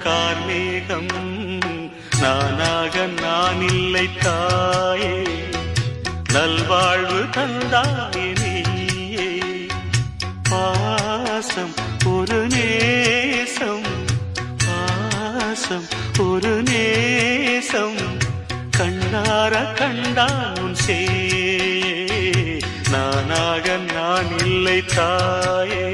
கார்மேகம் நானாக நான் இல்லை தாயே நல்வாழ்வு தந்தாயே நீயே பாசம் ஒரு நேசம் பாசம் ஒரு நேசம் கண்ணார கண்டான் சே நானாக நான் இல்லை தாயே